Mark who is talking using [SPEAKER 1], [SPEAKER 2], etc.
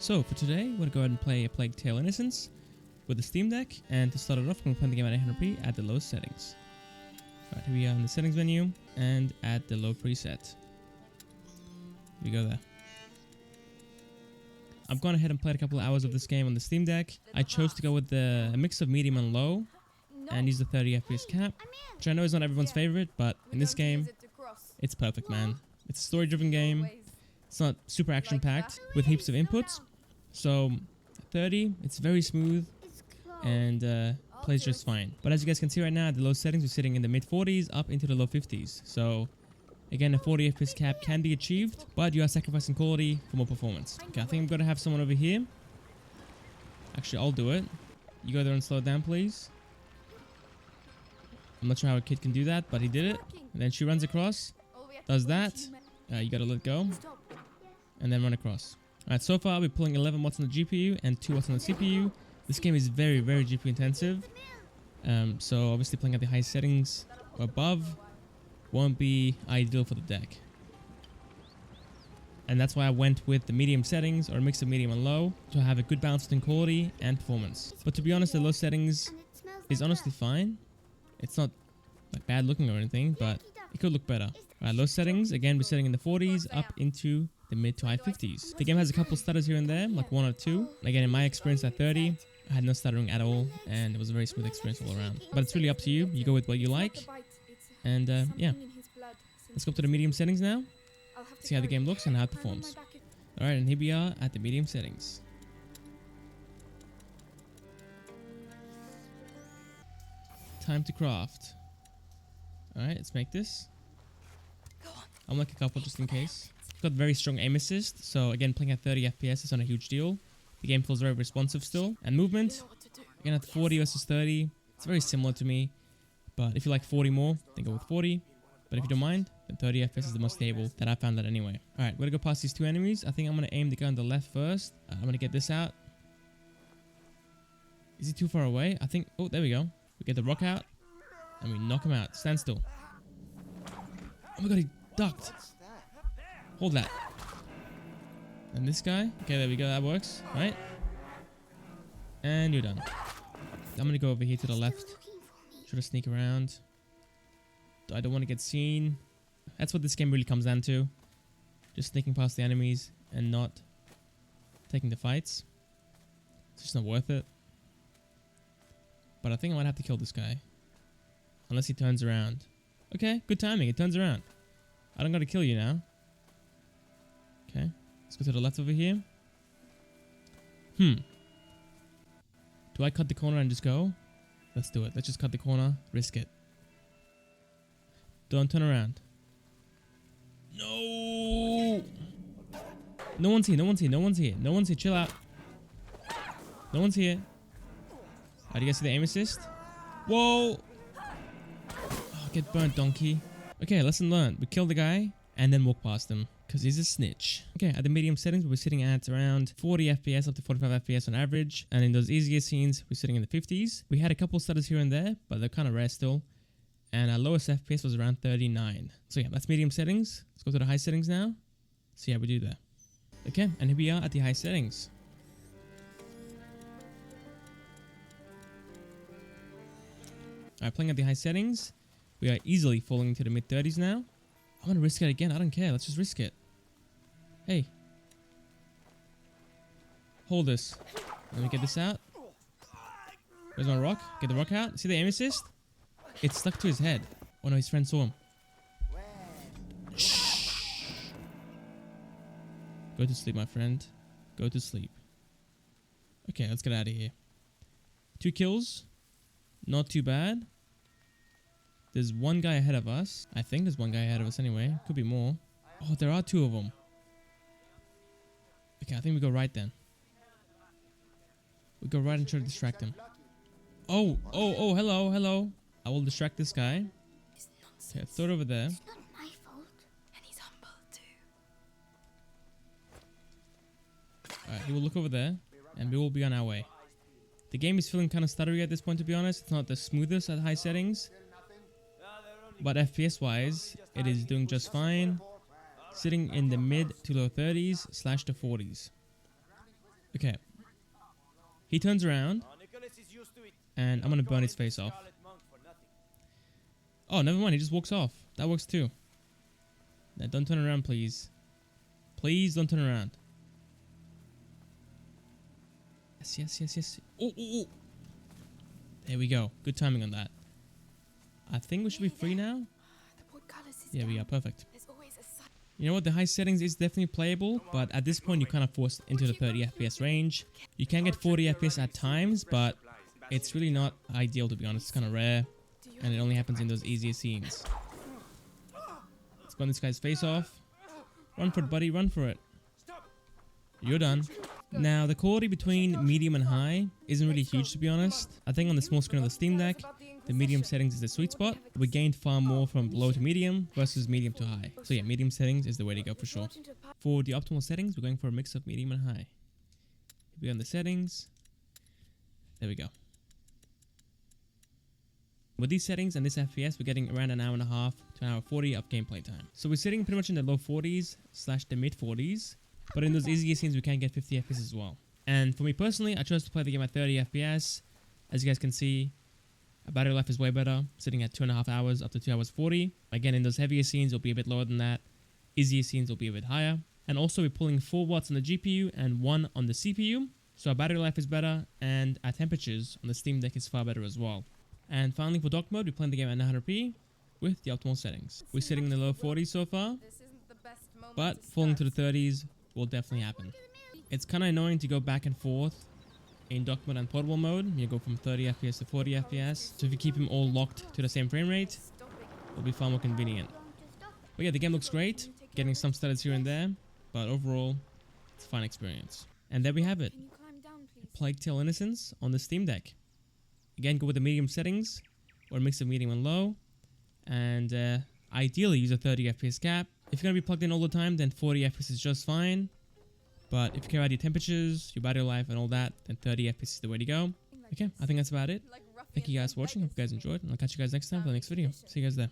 [SPEAKER 1] So for today, we're going to go ahead and play A Plague Tale Innocence with the Steam Deck, and to start it off, I'm going to play the game at 800p at the lowest settings. Alright, here we are in the settings menu, and at the low preset. We go there. I've gone ahead and played a couple of hours of this game on the Steam Deck. I chose to go with a mix of medium and low, and use the 30 FPS cap, which I know is not everyone's favorite, but in this game, it's perfect, man. It's a story-driven game. It's not super action-packed with heaps of inputs. So 30, it's very smooth and plays just fine. But as you guys can see right now, at the low settings, we're sitting in the mid-40s up into the low 50s. So again, a 40 FPS cap can be achieved, but you are sacrificing quality for more performance. Okay, I think I'm going to have someone over here. Actually, I'll do it. You go there and slow it down, please. I'm not sure how a kid can do that, but he did it. And then she runs across, does that. You got to let go. And then run across. Alright, so far we're pulling 11 watts on the GPU and 2 watts on the CPU. This game is very, very GPU intensive. So obviously playing at the high settings or above won't be ideal for the deck. And that's why I went with the medium settings, or a mix of medium and low, to have a good balance between quality and performance. But to be honest, the low settings is honestly fine. It's not like bad looking or anything, but it could look better. Alright, low settings, again we're setting in the 40s up into the mid to high 50s. The game has a couple stutters here and there, like 1 or 2. Again, in my experience at 30, I had no stuttering at all, and it was a very smooth experience all around. But it's really up to you. You go with what you like. And yeah, let's go up to the medium settings now. See how the game looks and how it performs. Alright, and here we are at the medium settings. Time to craft. Alright, let's make this. I'll make a couple just in case. Got very strong aim assist, so again playing at 30 FPS is not a huge deal. The game feels very responsive still. And movement, again at 40 versus 30, it's very similar to me. But if you like 40 more, then go with 40. But if you don't mind, then 30 FPS is the most stable that I found that anyway. Alright, we're gonna go past these 2 enemies. I think I'm gonna aim the guy on the left first. I'm gonna get this out. Is he too far away? I think, oh, there we go. We get the rock out, and we knock him out. Stand still. Oh my god, he ducked. Hold that. And this guy. Okay, there we go. That works. Right? And you're done. I'm going to go over here to the left. Try to sneak around. I don't want to get seen. That's what this game really comes down to. Just sneaking past the enemies and not taking the fights. It's just not worth it. But I think I might have to kill this guy. Unless he turns around. Okay, good timing. He turns around. I don't got to kill you now. Okay, let's go to the left over here. Do I cut the corner and just go? Let's do it. Let's just cut the corner. Risk it. Don't turn around. No! No one's here. No one's here. No one's here. No one's here. Chill out. No one's here. Do you guys see the aim assist? Whoa! Oh, get burnt, donkey. Okay, lesson learned. We kill the guy and then walk past him, because he's a snitch. Okay, at the medium settings, we're sitting at around 40 FPS up to 45 FPS on average. And in those easier scenes, we're sitting in the 50s. We had a couple stutters here and there, but they're kind of rare still. And our lowest FPS was around 39. So yeah, that's medium settings. Let's go to the high settings now. See how we do there. Okay, and here we are at the high settings. Alright, playing at the high settings. We are easily falling into the mid-30s now. I'm gonna risk it again. I don't care. Let's just risk it. Hey. Hold this. Let me get this out. Where's my rock? Get the rock out. See the aim assist? It's stuck to his head. Oh no, his friend saw him. Shh. Go to sleep, my friend. Go to sleep. Okay, let's get out of here. 2 kills. Not too bad. There's one guy ahead of us. I think there's one guy ahead of us anyway. Could be more. Oh, there are 2 of them. Okay, I think we go right then. We go right and try to distract him. Oh, hello, hello. I will distract this guy. Okay, throw it over there.
[SPEAKER 2] It's not my fault. And he's humble too.
[SPEAKER 1] Alright, he will look over there. And we will be on our way. The game is feeling kind of stuttery at this point, to be honest. It's not the smoothest at high settings. But FPS wise, it is doing just fine. sitting in the mid to low 30s / to 40s. Okay. He turns around, and I'm gonna burn his face off. Oh, never mind. He just walks off. That works too. Now, don't turn around, please. Please don't turn around. Yes, yes, yes, yes. Oh, oh, oh. There we go. Good timing on that. I think we should be free now. Yeah, we are. Perfect. You know what? The high settings is definitely playable, but at this point, you're kind of forced into the 30 FPS range. You can get 40 FPS at times, but it's really not ideal, to be honest. It's kind of rare, and it only happens in those easier scenes. Let's burn this guy's face off. Run for it, buddy. Run for it. You're done. Now, the quality between medium and high isn't really huge, to be honest. I think on the small screen of the Steam Deck, the medium settings is the sweet spot. We gained far more from low to medium versus medium to high. So yeah, medium settings is the way to go for sure. For the optimal settings, we're going for a mix of medium and high. Here we go on the settings. There we go. With these settings and this FPS, we're getting around an hour and a half to an hour 40 of gameplay time. So we're sitting pretty much in the low 40s / the mid 40s. But in those easier scenes, we can get 50 FPS as well. And for me personally, I chose to play the game at 30 FPS. As you guys can see, battery life is way better, sitting at 2.5 hours up to 2 hours 40. Again, in those heavier scenes, it'll be a bit lower than that. Easier scenes will be a bit higher. And also, we're pulling 4 watts on the GPU and 1 on the CPU. So our battery life is better, and our temperatures on the Steam Deck is far better as well. And finally, for dock mode, we're playing the game at 900p with the optimal settings. We're sitting in the low 40s so far, but falling to the 30s will definitely happen. It's kind of annoying to go back and forth in dock mode and portable mode. You go from 30 FPS to 40 FPS. So if you keep them all locked to the same frame rate, it'll be far more convenient. But yeah, the game looks great. Getting some stutters here and there, but overall, it's a fun experience. And there we have it. A Plague Tale Innocence on the Steam Deck. Again, go with the medium settings or a mix of medium and low. And ideally, use a 30 FPS cap. If you're going to be plugged in all the time, then 40 FPS is just fine. But if you care about your temperatures, your battery life and all that, then 30 FPS is the way to go. Okay, I think that's about it. Thank you guys for watching. Hope you guys enjoyed. And I'll catch you guys next time for the next video. See you guys there.